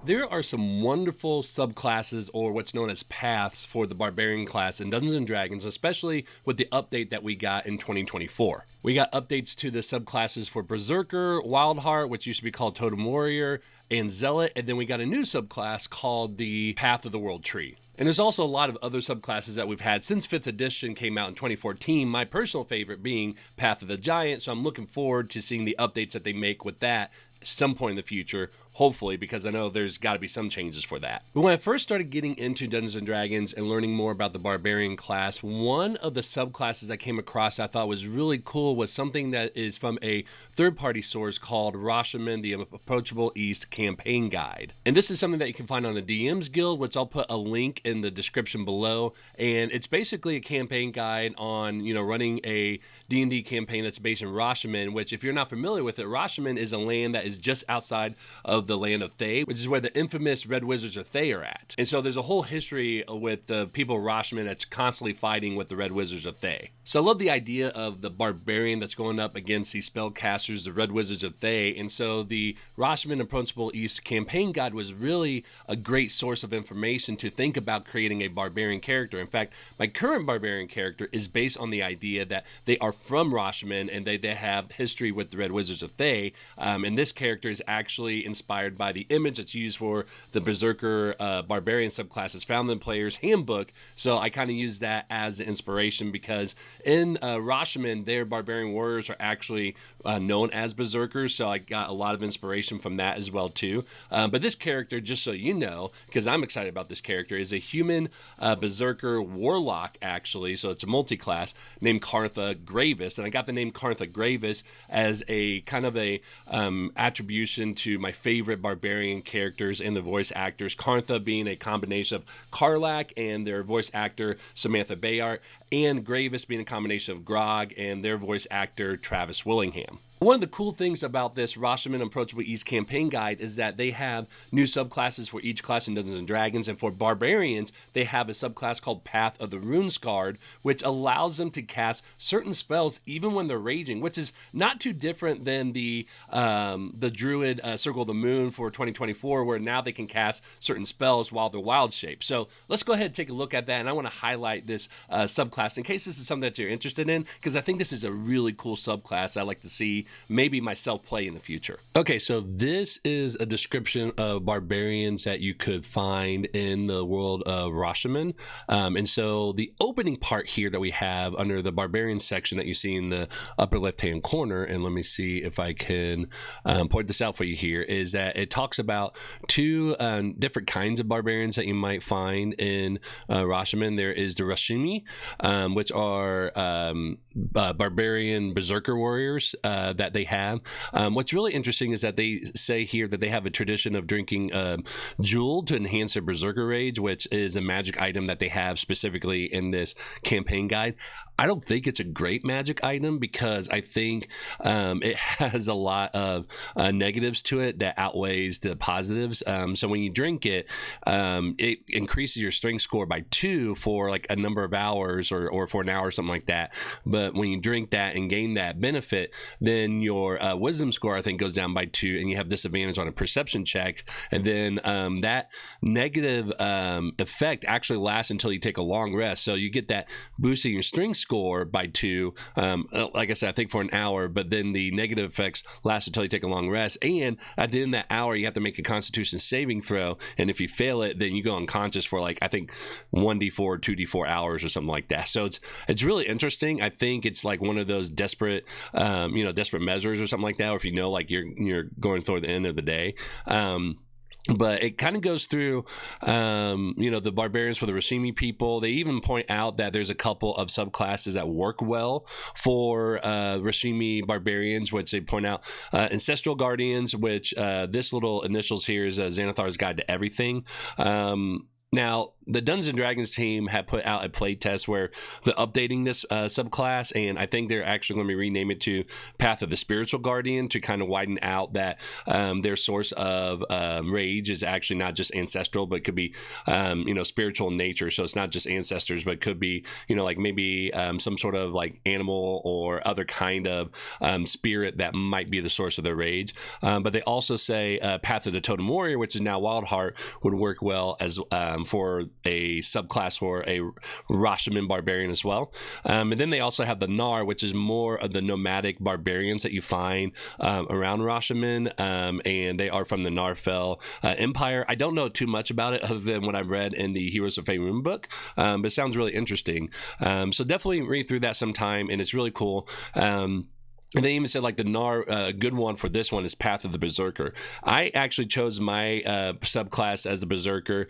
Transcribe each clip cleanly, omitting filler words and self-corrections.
There are some wonderful subclasses, or what's known as paths, for the Barbarian class in Dungeons & Dragons, especially with the update that we got in 2024. We got updates to the subclasses for Berserker, Wildheart, which used to be called Totem Warrior, and Zealot, and then we got a new subclass called the Path of the World Tree. And there's also a lot of other subclasses that we've had since 5th edition came out in 2014, my personal favorite being Path of the Giant, so I'm looking forward to seeing the updates that they make with that some point in the future, hopefully, because I know there's got to be some changes for that. But when I first started getting into Dungeons & Dragons and learning more about the Barbarian class, one of the subclasses I came across I thought was really cool was something that is from a third-party source called Rashemen, the Unapproachable East Campaign Guide. And this is something that you can find on the DM's Guild, which I'll put a link in the description below. And it's basically a campaign guide on, running a D&D campaign that's based in Rashemen, which, if you're not familiar with it, Rashemen is a land that is just outside of the land of Thay, which is where the infamous Red Wizards of Thay are at. And so there's a whole history with the people of Rashemen that's constantly fighting with the Red Wizards of Thay. So I love the idea of the barbarian that's going up against these spellcasters, the Red Wizards of Thay. And so the Rashemen Unapproachable East Campaign Guide was really a great source of information to think about creating a barbarian character. In fact, my current barbarian character is based on the idea that they are from Rashemen and they have history with the Red Wizards of Thay. And this character is actually inspired by the image that's used for the Berserker Barbarian subclasses found in the Player's Handbook. So I kind of use that as the inspiration because in Rashemen, their barbarian warriors are actually known as Berserkers. So I got a lot of inspiration from that as well too. But this character, just so you know, because I'm excited about this character, is a human Berserker Warlock actually. So it's a multi-class named Kartha Gravis. And I got the name Kartha Gravis as a kind of a attribution to my favorite barbarian characters and the voice actors, Kartha being a combination of Karlach and their voice actor Samantha Bayard, and Gravis being a combination of Grog and their voice actor Travis Willingham. One of the cool things about this Rashemen Unapproachable East Campaign Guide is that they have new subclasses for each class in Dungeons & Dragons, and for Barbarians, they have a subclass called Path of the Runescarred, which allows them to cast certain spells even when they're raging, which is not too different than the Druid Circle of the Moon for 2024, where now they can cast certain spells while they're wild shape. So let's go ahead and take a look at that, and I want to highlight this subclass in case this is something that you're interested in, because I think this is a really cool subclass I'd like to see maybe myself play in the future. Okay, so this is a description of barbarians that you could find in the world of Rashemen. And so the opening part here that we have under the barbarian section that you see in the upper left-hand corner, and let me see if I can point this out for you here, is that it talks about two different kinds of barbarians that you might find in Rashemen. There is the Rashimi, which are barbarian berserker warriors that they have. What's really interesting is that they say here that they have a tradition of drinking Jewel to enhance their berserker rage, which is a magic item that they have specifically in this campaign guide. I don't think it's a great magic item because I think it has a lot of negatives to it that outweighs the positives. So when you drink it, it increases your strength score by 2 for like a number of hours or for an hour or something like that. But when you drink that and gain that benefit, then your wisdom score, I think, goes down by 2 and you have disadvantage on a perception check. And then that negative effect actually lasts until you take a long rest. So you get that boost in your strength score by 2, like I said, I think for an hour, but then the negative effects last until you take a long rest. And at the end of that hour, you have to make a Constitution saving throw, and if you fail it, then you go unconscious for like, I think 1d4 or 2d4 hours or something like that. So it's really interesting. I think it's like one of those desperate measures or something like that, or if you know, like you're going toward the end of the day. But it kind of goes through, the barbarians for the Rashimi people. They even point out that there's a couple of subclasses that work well for Rashimi barbarians, which they point out. Ancestral Guardians, which this little initials here is Xanathar's Guide to Everything. Now, the Dungeons and Dragons team had put out a play test where they're updating this subclass, and I think they're actually going to rename it to Path of the Spiritual Guardian to kind of widen out that their source of rage is actually not just ancestral, but could be spiritual in nature. So it's not just ancestors, but it could be like maybe some sort of like animal or other kind of spirit that might be the source of their rage. But they also say Path of the Totem Warrior, which is now Wildheart, would work well as for a subclass for a Rashemen barbarian as well. And then they also have the Gnar, which is more of the nomadic barbarians that you find around Rashemen, and they are from the Narfell Empire. I don't know too much about it other than what I've read in the Heroes of Faerun book, but it sounds really interesting. So definitely read through that sometime, and it's really cool. And they even said like the Gnar, good one for this one is Path of the Berserker. I actually chose my subclass as the Berserker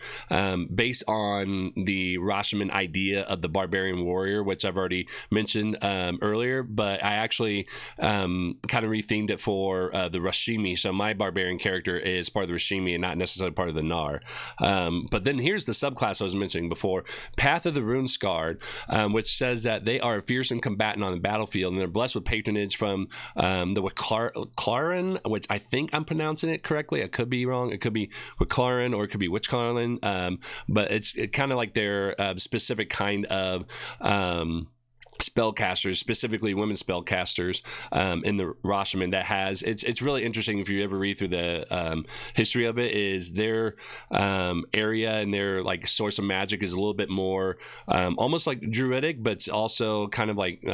based on the Rashemen idea of the Barbarian Warrior, which I've already mentioned earlier, but I actually kind of rethemed it for the Rashimi. So my Barbarian character is part of the Rashimi and not necessarily part of the Gnar. But then here's the subclass I was mentioning before, Path of the Runescarred, which says that they are a fearsome combatant on the battlefield, and they're blessed with patronage from the Wiclaran, which I think I'm pronouncing it correctly. I could be wrong. It could be Wiclaran or it could be Witchclaran, but it's kind of like their specific kind of spellcasters, specifically women spellcasters in the Rashemen that has it's really interesting. If you ever read through the history of it, is their area and their like source of magic is a little bit more almost like druidic, but it's also kind of like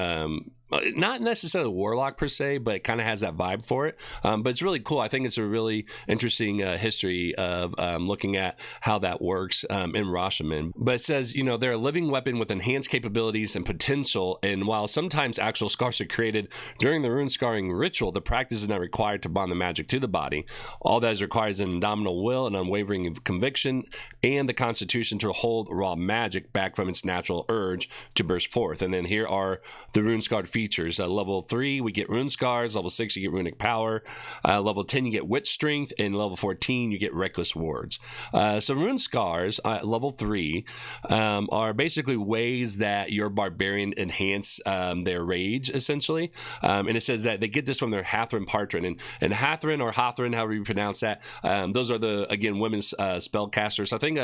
not necessarily warlock per se, but it kind of has that vibe for it. But it's really cool. I think it's a really interesting history of looking at how that works in Rashemen. But it says, they're a living weapon with enhanced capabilities and potential. And while sometimes actual scars are created during the rune scarring ritual, the practice is not required to bond the magic to the body. All that is required is an indomitable will, an unwavering conviction, and the constitution to hold raw magic back from its natural urge to burst forth. And then here are the rune scarred features. Level 3, we get Runescars. Level 6, you get Runic Power. Level 10, you get Wit Strength. And level 14, you get Reckless Wards. So Runescars, level 3, are basically ways that your Barbarian enhance their rage, essentially. And it says that they get this from their Hathran Partrin. And Hathran or Hathran, however you pronounce that, those are the, again, women's spellcasters. I think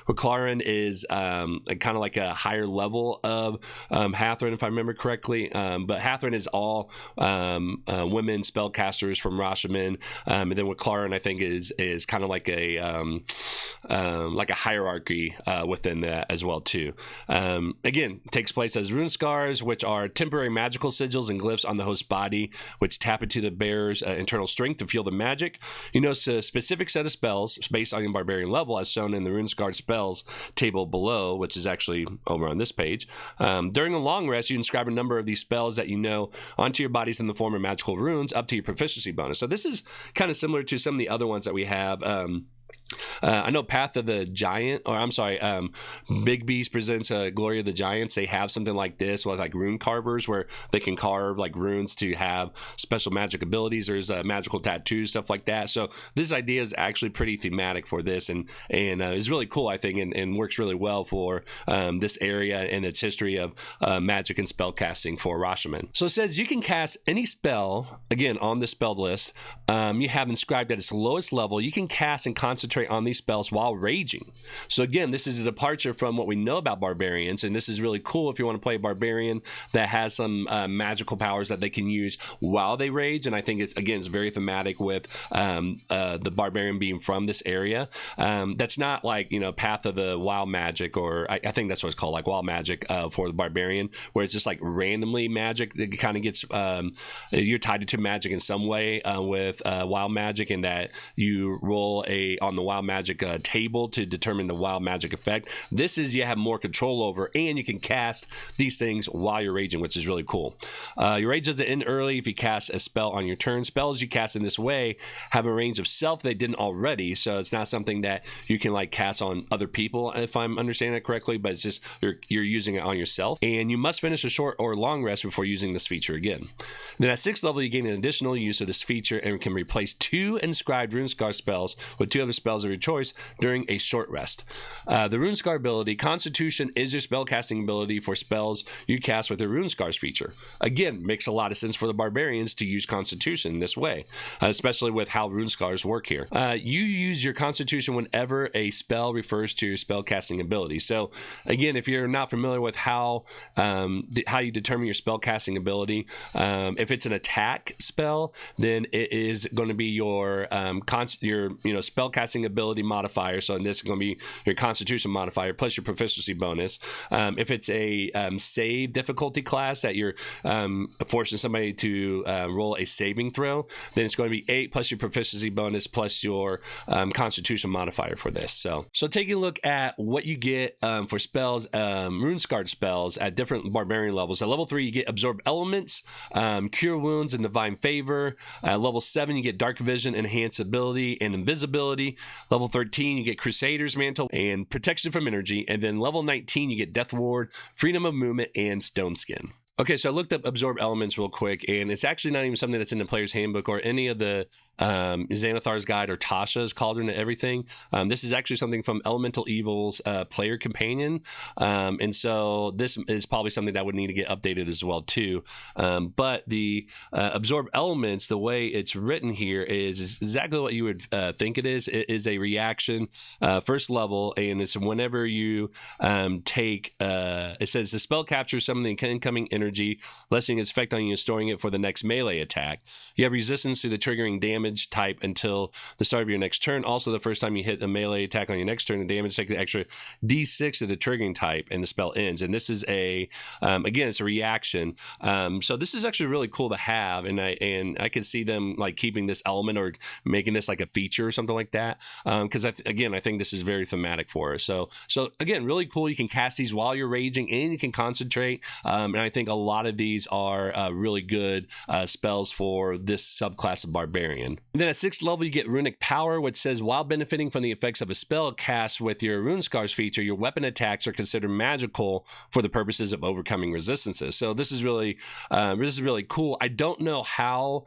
Wiclaran is kind of like a higher level of Hathran, if I remember correctly. But Hathran is all women spellcasters from Rashemen, and then Wiclaran I think is kind of like a hierarchy within that as well too. Again, takes place as Runescars, which are temporary magical sigils and glyphs on the host's body, which tap into the bearer's internal strength to feel the magic. You notice a specific set of spells based on your Barbarian level, as shown in the Runescarred spells table below, which is actually over on this page. During a long rest, you inscribe a number of these spells that onto your bodies in the form of magical runes up to your proficiency bonus. So this is kind of similar to some of the other ones that we have. I know Path of the Giant, or I'm sorry, Big Beast presents Glory of the Giants. They have something like this with like rune carvers where they can carve like runes to have special magic abilities. There's magical tattoos, stuff like that. So this idea is actually pretty thematic for this, and is really cool, I think, and works really well for this area and its history of magic and spell casting for Rashemen. So it says you can cast any spell, again, on the spell list you have inscribed at its lowest level. You can cast and concentrate on these spells while raging. So again, this is a departure from what we know about barbarians, and this is really cool if you want to play a barbarian that has some magical powers that they can use while they rage. And I think it's very thematic with the barbarian being from this area. That's not like Path of the Wild Magic, or I think that's what it's called, like Wild Magic for the barbarian, where it's just like randomly magic that kind of gets you're tied to magic in some way with Wild Magic, in that you roll on the Wild Magic table to determine the Wild Magic effect. This is you have more control over, and you can cast these things while you're raging, which is really cool. Your rage doesn't end early if you cast a spell on your turn. Spells you cast in this way have a range of self they didn't already, so it's not something that you can like cast on other people, if I'm understanding it correctly, but it's just you're using it on yourself. And you must finish a short or long rest before using this feature again. Then at 6th level, you gain an additional use of this feature and can replace 2 inscribed Runescar spells with 2 other spells spells of your choice during a short rest. The Runescar ability, Constitution, is your spellcasting ability for spells you cast with the Runescars feature. Again, makes a lot of sense for the Barbarians to use Constitution this way, especially with how Runescars work here. You use your Constitution whenever a spell refers to your spellcasting ability. So again, if you're not familiar with how you determine your spellcasting ability, if it's an attack spell, then it is going to be your spellcasting ability modifier. So in this is going to be your Constitution modifier plus your proficiency bonus. If it's a save difficulty class that you're forcing somebody to roll a saving throw, then it's going to be 8 plus your proficiency bonus plus your Constitution modifier for this. So taking a look at what you get for spells, Runescarred spells at different Barbarian levels. At level 3, you get Absorb Elements, Cure Wounds, and Divine Favor. At level 7, you get Dark Vision, Enhance Ability, and Invisibility. Level 13, you get Crusader's Mantle and Protection from Energy. And then level 19, you get Death Ward, Freedom of Movement, and Stone Skin. Okay, so I looked up Absorb Elements real quick, and it's actually not even something that's in the player's handbook or any of the Xanathar's Guide or Tasha's Cauldron and everything. This is actually something from Elemental Evil's player companion, and so this is probably something that would need to get updated as well too. But the Absorb Elements, the way it's written here is exactly what you would think it is. It is a reaction, first level, and it's whenever you take it says the spell captures some of the incoming energy, lessening its effect on you and storing it for the next melee attack. You have resistance to the triggering damage type until the start of your next turn. Also, the first time you hit a melee attack on your next turn, the damage takes an extra d6 of the triggering type and the spell ends. And this is again, it's a reaction. So this is actually really cool to have, and I can see them like keeping this element or making this like a feature or something like that, because I think this is very thematic for us. So again, really cool. You can cast these while you're raging and you can concentrate, and I think a lot of these are really good spells for this subclass of Barbarian. And then at 6th level, you get Runic Power, which says, while benefiting from the effects of a spell cast with your Runescars feature, your weapon attacks are considered magical for the purposes of overcoming resistances. So this is really cool. I don't know how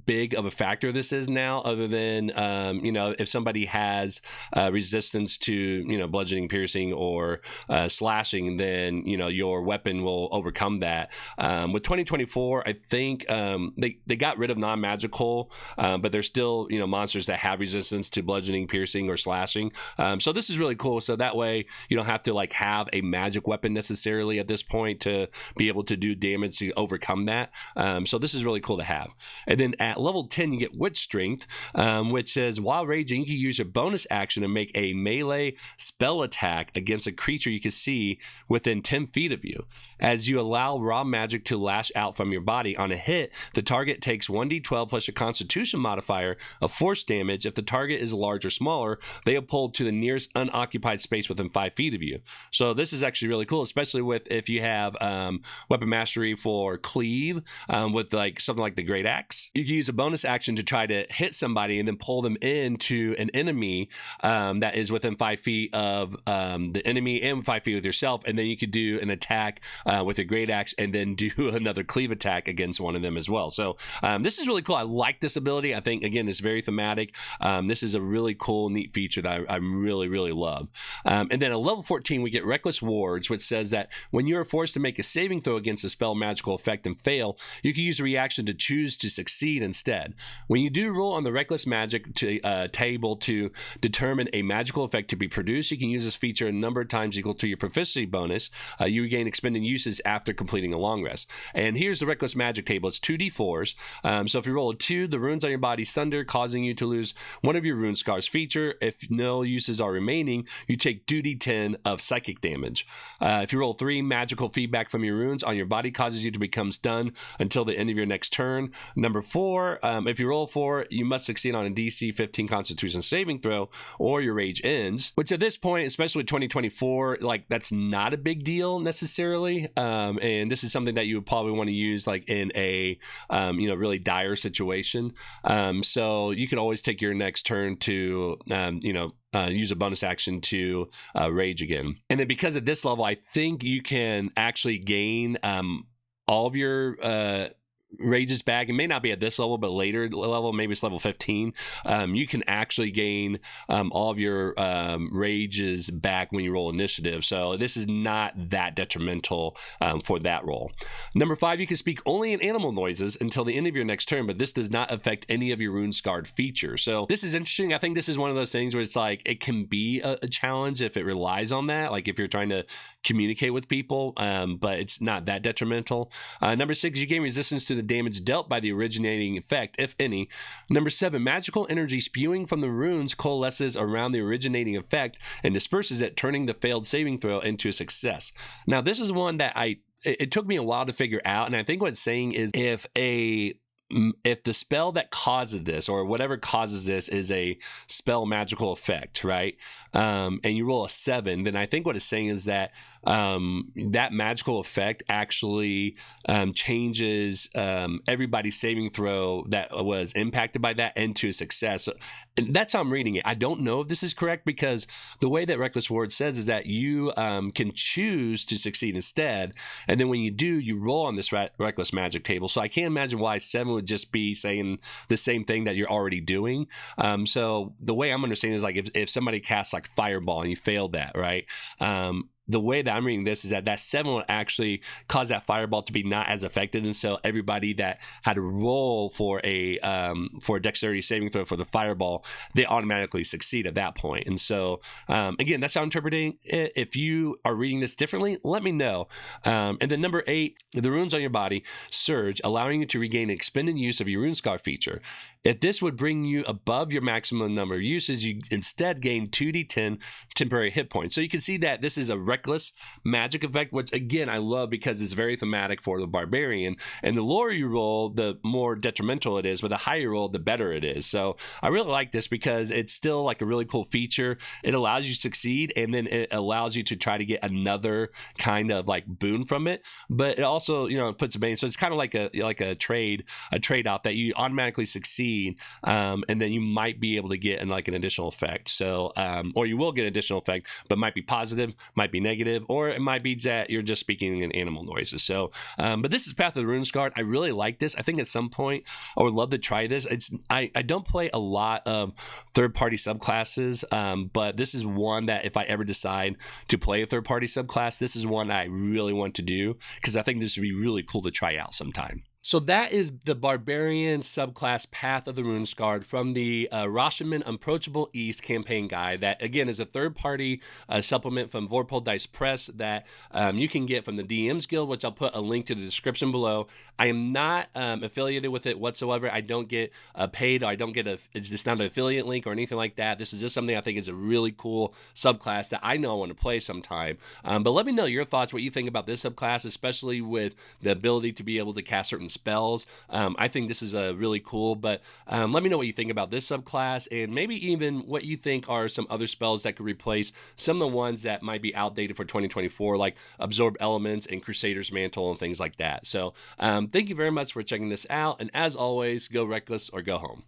big of a factor this is now, other than if somebody has resistance to bludgeoning, piercing, or slashing, then your weapon will overcome that. With 2024, I think they got rid of non-magical, but there's still monsters that have resistance to bludgeoning, piercing, or slashing. So this is really cool. So that way you don't have to like have a magic weapon necessarily at this point to be able to do damage to overcome that. So this is really cool to have. And then at level 10, you get Witch Strength, which says, while raging, you can use your bonus action to make a melee spell attack against a creature you can see within 10 feet of you. As you allow raw magic to lash out from your body, on a hit, the target takes 1d12 plus your Constitution modifier of force damage. If the target is large or smaller, they are pulled to the nearest unoccupied space within 5 feet of you. So this is actually really cool, especially if you have weapon mastery for cleave with like something like the Great Axe. You can use a bonus action to try to hit somebody and then pull them into an enemy that is within 5 feet of the enemy and 5 feet with yourself, and then you could do an attack with a Great Axe and then do another cleave attack against one of them as well. So this is really cool. I like this ability. I think, again, it's very thematic. This is a really cool, neat feature that I really, really love. And then at level 14, we get Reckless Wards, which says that when you are forced to make a saving throw against a spell magical effect and fail, you can use a reaction to choose to succeed instead. When you do roll on the Reckless Magic table to determine a magical effect to be produced, you can use this feature a number of times equal to your proficiency bonus. You regain expended uses after completing a long rest. And here's the Reckless Magic table. It's 2d4s. So if you roll a 2, the runes on your body sunder, causing you to lose one of your Runescars feature. If no uses are remaining, you take 2d10 of psychic damage. If you roll 3, magical feedback from your runes on your body causes you to become stunned until the end of your next turn. Number 4, if you roll 4, you must succeed on a DC 15 Constitution saving throw, or your rage ends. Which at this point, especially with 2024, like that's not a big deal necessarily. And this is something that you would probably want to use like in a really dire situation. So you can always take your next turn to use a bonus action to rage again. And then because at this level, I think you can actually gain all of your rages back, it may not be at this level, but later level, maybe it's level 15, you can actually gain all of your rages back when you roll initiative. So this is not that detrimental for that roll. Number 5, you can speak only in animal noises until the end of your next turn, but this does not affect any of your Runescarred features. So this is interesting. I think this is one of those things where it's like, it can be a challenge if it relies on that, like if you're trying to communicate with people, but it's not that detrimental. Number 6, you gain resistance to the damage dealt by the originating effect, if any. Number 7, magical energy spewing from the runes coalesces around the originating effect and disperses it, turning the failed saving throw into a success. Now, this is one that it took me a while to figure out, and I think what it's saying is if the spell that causes this, or whatever causes this, is a spell magical effect, right? And you roll a 7, then I think what it's saying is that that magical effect actually changes everybody's saving throw that was impacted by that into a success. And that's how I'm reading it. I don't know if this is correct, because the way that Reckless Ward says is that you can choose to succeed instead, and then when you do, you roll on this Reckless Magic table. So I can't imagine why 7 would just be saying the same thing that you're already doing. So the way I'm understanding is like if somebody casts like Fireball and you failed that, right? The way that I'm reading this is that 7 would actually cause that Fireball to be not as effective, and so everybody that had to roll for a dexterity saving throw for the Fireball, they automatically succeed at that point. And so again, that's how I'm interpreting it. If you are reading this differently, let me know. And then number 8, the runes on your body surge, allowing you to regain expended use of your Runescar feature. If this would bring you above your maximum number of uses, you instead gain 2d10 temporary hit points. So you can see that this is a reckless magic effect, which again, I love because it's very thematic for the Barbarian. And the lower you roll, the more detrimental it is, but the higher you roll, the better it is. So I really like this because it's still like a really cool feature. It allows you to succeed, and then it allows you to try to get another kind of like boon from it. But it also, puts a bane. So it's kind of like a trade off that you automatically succeed. And then you might be able to get an additional effect. So, or you will get an additional effect, but might be positive, might be negative, or it might be that you're just speaking in animal noises. So, but this is Path of the Runescarred. I really like this. I think at some point I would love to try this. I don't play a lot of third-party subclasses, but this is one that if I ever decide to play a third-party subclass, this is one I really want to do, because I think this would be really cool to try out sometime. So that is the Barbarian subclass Path of the Runescarred from the Rashemen Unapproachable East Campaign guide. That, again, is a third-party supplement from Vorpal Dice Press that you can get from the DM's Guild, which I'll put a link to the description below. I am not affiliated with it whatsoever. I don't get paid, or I don't get it's just not an affiliate link or anything like that. This is just something I think is a really cool subclass that I know I want to play sometime. But let me know your thoughts, what you think about this subclass, especially with the ability to be able to cast certain spells. I think this is really cool, but let me know what you think about this subclass, and maybe even what you think are some other spells that could replace some of the ones that might be outdated for 2024, like Absorb Elements and Crusader's Mantle and things like that. So thank you very much for checking this out, and as always, go reckless or go home.